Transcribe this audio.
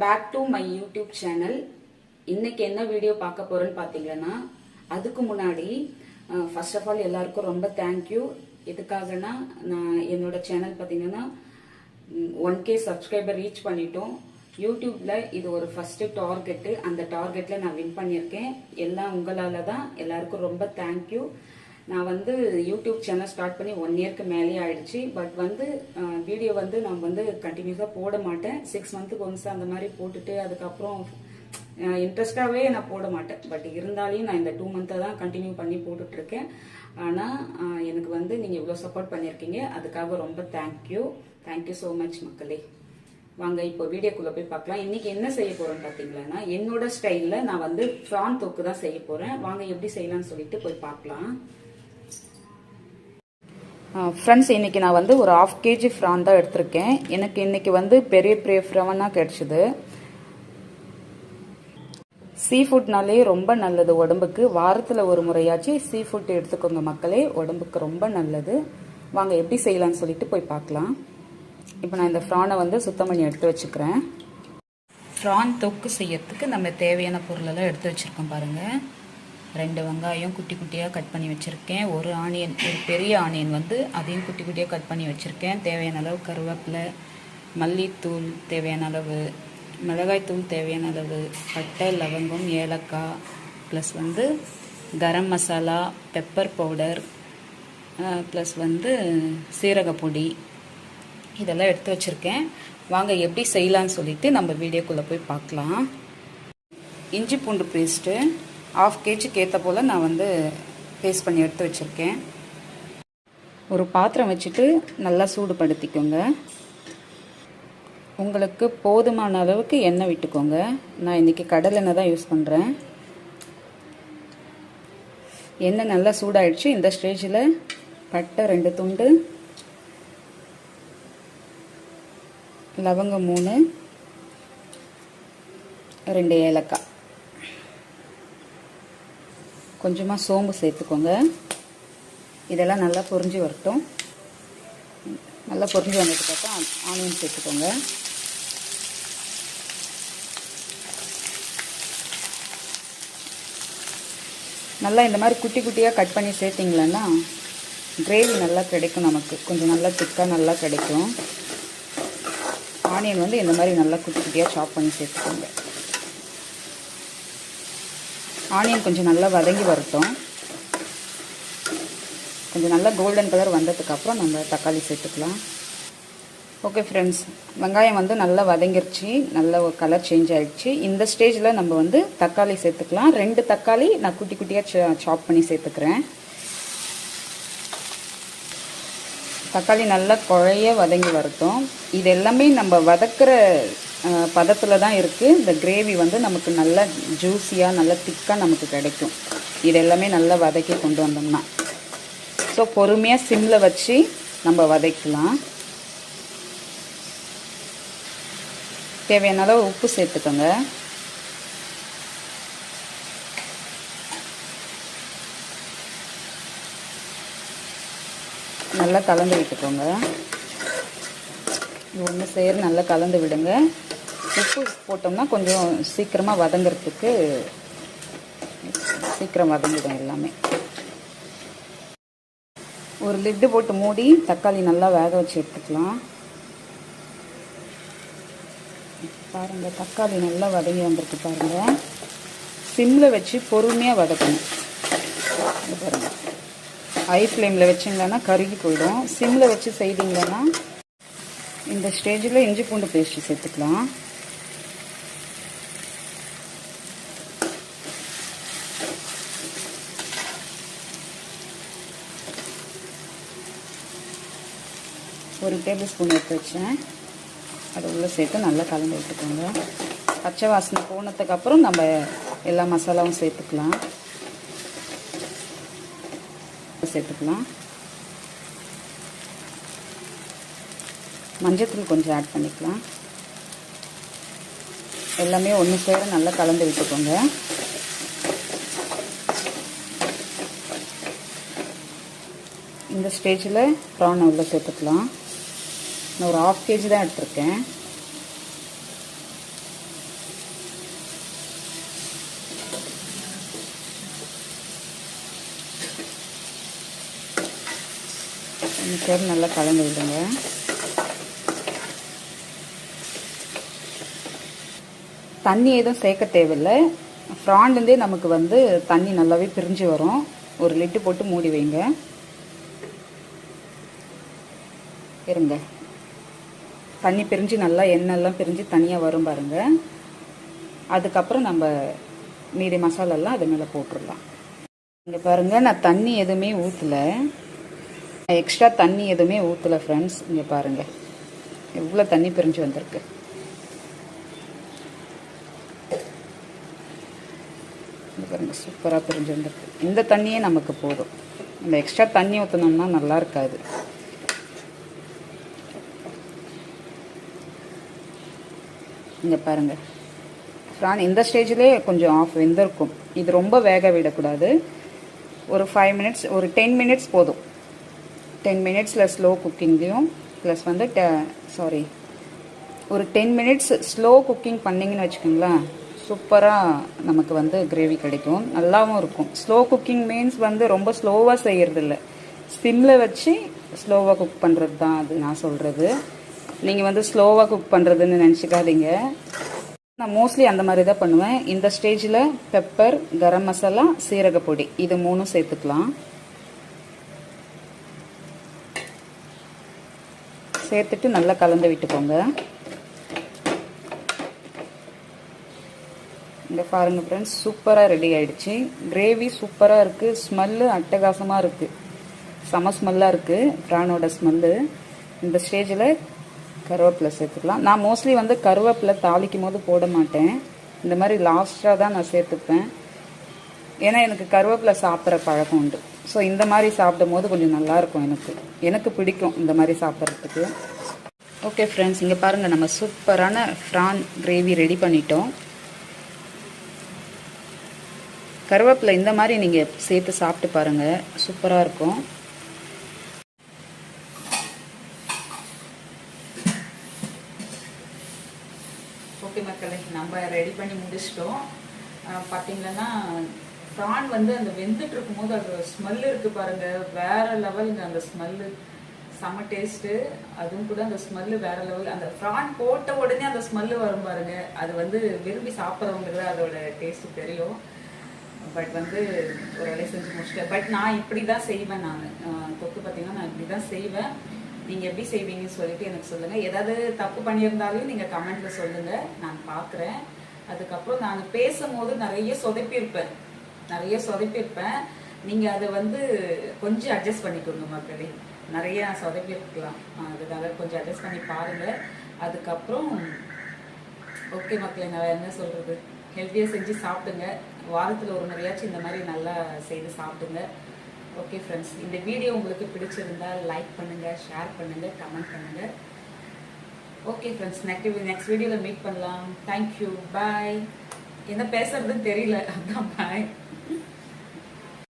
Back to my YouTube channel. இன்னைக்கு என்ன video பார்க்க போறேன்னு பாத்தீங்கன்னா, அதுக்கு முன்னாடி ஃபர்ஸ்ட் ஆஃப் ஆல் எல்லாருக்கும் ரொம்ப தேங்க்யூ. எதுக்காகனா, நான் என்னோட சேனல் பாத்தீங்கன்னா 1K சப்ஸ்கிரைபர் ரீச் பண்ணிட்டோம். யூடியூப்ல இது ஒரு ஃபர்ஸ்ட் டார்கெட். அந்த டார்கெட்ல நான் வின் பண்ணியிருக்கேன். எல்லாம் உங்களால தான். எல்லாருக்கும் ரொம்ப தேங்க்யூ. நான் வந்து யூடியூப் சேனல் ஸ்டார்ட் பண்ணி 1 இயர்க்கு மேலே ஆயிடுச்சு. பட் வந்து வீடியோ வந்து நான் வந்து கண்டினியூஸாக போட மாட்டேன். 6 மந்த்துக்கு ஒன்ஸ் அந்த மாதிரி போட்டுட்டு அதுக்கப்புறம் இன்ட்ரெஸ்டாகவே நான் போட மாட்டேன். பட் இருந்தாலும் நான் இந்த 2 மந்த்தை தான் கண்டினியூ பண்ணி போட்டுட்ருக்கேன். ஆனால் எனக்கு வந்து நீங்கள் இவ்வளோ சப்போர்ட் பண்ணியிருக்கீங்க. அதுக்காக ரொம்ப தேங்க்யூ ஸோ மச் மக்களே. வாங்க இப்போ வீடியோக்குள்ளே போய் பார்க்கலாம். இன்னைக்கு என்ன செய்ய போறேன்னு பார்த்தீங்கன்னா, என்னோட ஸ்டைலில் நான் வந்து ப்ரான் தொக்கு தான் செய்ய போகிறேன். வாங்க எப்படி செய்யலாம்னு சொல்லிட்டு போய் பார்க்கலாம். ஃப்ரெண்ட்ஸ், இன்னைக்கு நான் வந்து ஒரு 1/2 kg ப்ரான் தான் எடுத்திருக்கேன். எனக்கு இன்னைக்கு வந்து பெரிய பெரிய ப்ரானாக கிடைச்சிது. சீ ஃபுட்னாலே ரொம்ப நல்லது உடம்புக்கு. வாரத்தில் ஒரு முறையாச்சு சீ ஃபுட் எடுத்துக்கோங்க மக்களே, உடம்புக்கு ரொம்ப நல்லது. வாங்க எப்படி செய்யலாம்னு சொல்லிட்டு போய் பார்க்கலாம். இப்போ நான் இந்த ப்ரானை வந்து சுத்தம் பண்ணி எடுத்து வச்சுக்கிறேன். ப்ரான் தொக்கு செய்யறதுக்கு நம்ம தேவையான பொருளெல்லாம் எடுத்து வச்சுருக்கோம் பாருங்கள். 2 வெங்காயம் குட்டி குட்டியாக கட் பண்ணி வச்சுருக்கேன். ஒரு ஆனியன், ஒரு பெரிய ஆனியன் வந்து அதையும் குட்டி குட்டியாக கட் பண்ணி வச்சுருக்கேன். தேவையான அளவு கருவேப்பிலை, மல்லித்தூள் தேவையான அளவு, மிளகாய்த்தூள் தேவையான அளவு, பட்டை, லவங்கம், ஏலக்காய், ப்ளஸ் வந்து garam masala, pepper powder, plus வந்து சீரகப்பொடி, இதெல்லாம் எடுத்து வச்சுருக்கேன். வாங்க எப்படி செய்யலான்னு சொல்லிட்டு நம்ம வீடியோக்குள்ளே போய் பார்க்கலாம். இஞ்சி பூண்டு பேஸ்ட்டு 1/2 kg ஏற்ற போல் நான் வந்து பேஸ்ட் பண்ணி எடுத்து வச்சுருக்கேன். ஒரு பாத்திரம் வச்சுட்டு நல்லா சூடுபடுத்திக்கோங்க. உங்களுக்கு போதுமான அளவுக்கு எண்ணெய் விட்டுக்கோங்க. நான் இன்றைக்கி கடலெண்ணெய் தான் யூஸ் பண்ணுறேன். எண்ணெய் நல்லா சூடாயிடுச்சு. இந்த ஸ்டேஜில் பட்டை 2 துண்டு, லவங்கம் 3, 2 ஏலக்காய், கொஞ்சமாக சோம்பு சேர்த்துக்கோங்க. இதெல்லாம் நல்லா பொரிஞ்சு வரட்டும். நல்லா பொரிஞ்சு வந்ததுக்கப்புறம் ஆனியன் சேர்த்துக்கோங்க. நல்லா இந்த மாதிரி குட்டி குட்டியாக கட் பண்ணி சேர்த்திங்களன்னா கிரேவி நல்லா கிடைக்கும். நமக்கு கொஞ்சம் நல்லா திக்காக நல்லா கிடைக்கும். ஆனியன் வந்து இந்த மாதிரி நல்லா குட்டி குட்டியாக சாப் பண்ணி சேர்த்துக்கோங்க. ஆனியன் கொஞ்சம் நல்லா வதங்கி வரட்டும். கொஞ்சம் நல்லா கோல்டன் கலர் வந்ததுக்கப்புறம் நம்ம தக்காளி சேர்த்துக்கலாம். ஓகே ஃப்ரெண்ட்ஸ், வெங்காயம் வந்து நல்லா வதங்கிருச்சு. நல்ல ஒரு கலர் சேஞ்ச் ஆகிடுச்சு. இந்த ஸ்டேஜில் நம்ம வந்து தக்காளி சேர்த்துக்கலாம். 2 தக்காளி நான் குட்டி குட்டியாக சாப் பண்ணி சேர்த்துக்கிறேன். தக்காளி நல்லா குழைய வதங்கி வரட்டும். இது எல்லாமே நம்ம வதக்கிற பதத்தில் தான் இருக்குது. இந்த கிரேவி வந்து நமக்கு நல்லா ஜூஸியாக நல்லா திக்காக நமக்கு கிடைக்கும். இது எல்லாமே நல்லா வதக்கி கொண்டு வந்தோம்னா. ஸோ பொறுமையாக சிம்மில் வச்சு நம்ம வதக்கலாம். தேவையான அளவு உப்பு சேர்த்துக்கோங்க. நல்லா கலந்து விட்டுக்கோங்க. இது ஒன்று சேர் நல்லா கலந்து விடுங்க. உப்பு போட்டோம்னா கொஞ்சம் சீக்கிரமாக வதங்கிறதுக்கு சீக்கிரம் வதங்கிடும் எல்லாமே. ஒரு லிட்டு போட்டு மூடி தக்காளி நல்லா வேக வச்சு எடுத்துக்கலாம். பாருங்கள், தக்காளி நல்லா வதங்கி வந்திருக்கு பாருங்கள். சிம்மில் வச்சு பொறுமையாக வதக்கணும். பாருங்கள், ஹை ஃப்ளேமில் வச்சிங்கன்னா கருகி போயிடும். சிம்மில் வச்சு செய்திங்கன்னா இந்த ஸ்டேஜில் இஞ்சி பூண்டு பேஸ்ட்டு சேர்த்துக்கலாம். ஒரு டேபிள் ஸ்பூன் எடுத்து வச்சேன். அதை உள்ளே சேர்த்து நல்லா கலந்து விட்டுக்கோங்க. பச்சை வாசனை போனதுக்கப்புறம் நம்ம எல்லா மசாலாவும் சேர்த்துக்கலாம். மஞ்சத்தூள் கொஞ்சம் ஆட் பண்ணிக்கலாம். எல்லாமே ஒன்று சேர நல்லா கலந்து விட்டுக்கோங்க. இந்த ஸ்டேஜில் ப்ரான் உள்ள சேர்த்துக்கலாம். நான் ஒரு 1/2 kg தான் எடுத்திருக்கேன். சரி நல்லா கலந்து விடுங்க. தண்ணி எதுவும் சேர்க்க தேவையில்லை. ஃப்ரான்லேருந்தே நமக்கு வந்து தண்ணி நல்லாவே பிரிஞ்சு வரும். ஒரு லிட்டு போட்டு மூடி வைங்க. இருங்க, தண்ணி பிரிஞ்சு நல்லா எண்ணெய்லாம் பிரிஞ்சு தனியாக வரும் பாருங்க. அதுக்கப்புறம் நம்ம மீதி மசாலாலாம் அது மேலே போட்டுடலாம். இங்கே பாருங்கள், நான் தண்ணி எதுவுமே ஊற்றலை, எக்ஸ்ட்ரா தண்ணி எதுவுமே ஊற்றலை ஃப்ரெண்ட்ஸ். இங்கே பாருங்கள் எவ்வளோ தண்ணி பிரிஞ்சு வந்திருக்கு. இங்கே பாருங்கள் சூப்பராக பிரிஞ்சு வந்திருக்கு. இந்த தண்ணியே நமக்கு போதும். இந்த எக்ஸ்ட்ரா தண்ணி ஊற்றினோம்னா நல்லா இருக்காது. இங்கே பாருங்கள் ஃப்ரான் இந்த ஸ்டேஜ்லேயே கொஞ்சம் ஆஃப் வெந்திருக்கும். இது ரொம்ப வேக விடக்கூடாது. ஒரு 5 மினிட்ஸ், ஒரு 10 மினிட்ஸ் போதும். 10 மினிட்ஸில் ஸ்லோ குக்கிங்லேயும் ப்ளஸ் வந்து ஒரு 10 மினிட்ஸ் ஸ்லோ குக்கிங் பண்ணிங்கன்னு வச்சுக்கோங்களேன், சூப்பராக நமக்கு வந்து கிரேவி கிடைக்கும், நல்லாவும் இருக்கும். ஸ்லோ குக்கிங் மீன்ஸ் வந்து ரொம்ப ஸ்லோவாக செய்கிறதில்ல, சிம்மில் வச்சு ஸ்லோவாக குக் பண்ணுறது தான் அது நான் சொல்கிறது. நீங்கள் வந்து ஸ்லோவாக குக் பண்ணுறதுன்னு நினச்சிக்காதீங்க. நான் மோஸ்ட்லி அந்த மாதிரி தான் பண்ணுவேன். இந்த ஸ்டேஜில் பெப்பர், கரம் மசாலா, சீரகப்பொடி இது 3 சேர்த்துக்கலாம். சேர்த்துட்டு நல்லா கலந்து விட்டுக்கோங்க. இங்கே பாருங்கள் ஃப்ரெண்ட்ஸ், சூப்பராக ரெடி ஆகிடுச்சு. கிரேவி சூப்பராக இருக்குது, ஸ்மெல்லு அட்டகாசமாக இருக்குது, செம ஸ்மெல்லாக இருக்குது ப்ரானோட ஸ்மெல்லு. இந்த ஸ்டேஜில் கருவேப்பிலை சேர்த்துக்கலாம். நான் மோஸ்ட்லி வந்து கருவேப்பிலை தாளிக்கும் போது போட மாட்டேன், இந்த மாதிரி லாஸ்ட்டாக தான் நான் சேர்த்துப்பேன். ஏன்னா எனக்கு கருவேப்பிலை சாப்பிட்ற பழக்கம் உண்டு. ஸோ இந்த மாதிரி சாப்பிடும் போது கொஞ்சம் நல்லாயிருக்கும், எனக்கு பிடிக்கும் இந்த மாதிரி சாப்பிட்றதுக்கு. ஓகே ஃப்ரெண்ட்ஸ், இங்கே பாருங்கள், நம்ம சூப்பரான ப்ரான் கிரேவி ரெடி பண்ணிட்டோம். கருவேப்பிலை இந்த மாதிரி நீங்கள் சேர்த்து சாப்பிட்டு பாருங்கள், சூப்பராக இருக்கும். ஓகே மக்களே, நம்ம ரெடி பண்ணி முடிச்சிட்டோம். பார்த்தீங்கன்னா ப்ரான் வந்து அந்த வெந்துட்டு இருக்கும்போது அது ஸ்மெல் இருக்குது பாருங்கள், வேறு லெவலுங்க அந்த ஸ்மெல்லு, செம்ம டேஸ்ட்டு. அதுவும் கூட அந்த ஸ்மெல்லு வேறு லெவல். அந்த ப்ரான் போட்ட உடனே அந்த ஸ்மெல்லு வரும் பாருங்க, அது வந்து விரும்பி சாப்பிட்றவங்களுக்கு தான் அதோட டேஸ்ட்டு தெரியும். பட் வந்து ஒரு வேலையை செஞ்சு முடிச்சிட்டேன். பட் நான் இப்படி தான் செய்வேன். நான் தொக்கு பார்த்தீங்கன்னா நான் இப்படி தான் செய்வேன். நீங்கள் எப்படி செய்வீங்கன்னு சொல்லிட்டு எனக்கு சொல்லுங்கள். ஏதாவது தப்பு பண்ணியிருந்தாலும் நீங்கள் கமெண்ட்டில் சொல்லுங்கள், நான் பார்க்குறேன். அதுக்கப்புறம் நான் பேசும்போது நிறைய சொதப்பியிருப்பேன். நீங்கள் அதை வந்து கொஞ்சம் அட்ஜஸ்ட் பண்ணிக்கோங்க மக்களே. நிறைய சொதப்பியிருக்கலாம், அதனால கொஞ்சம் அட்ஜஸ்ட் பண்ணி பாருங்கள். அதுக்கப்புறம் ஓகே மக்களே, நான் என்ன சொல்கிறது, ஹெல்த்தியாக செஞ்சு சாப்பிடுங்க. வாரத்தில் ஒரு முறையாச்சும் இந்த மாதிரி நல்லா செய்து சாப்பிடுங்க. ஓகே ஃப்ரெண்ட்ஸ், இந்த வீடியோ உங்களுக்கு பிடிச்சிருந்தால் லைக் பண்ணுங்கள், ஷேர் பண்ணுங்கள், கமெண்ட் பண்ணுங்கள். ஓகே ஃப்ரெண்ட்ஸ், நெக்ஸ்ட் வீடியோவில் மீட் பண்ணலாம். தேங்க்யூ, பாய். என்ன பேசுறதுன்னு தெரியல, அதான் பாய்.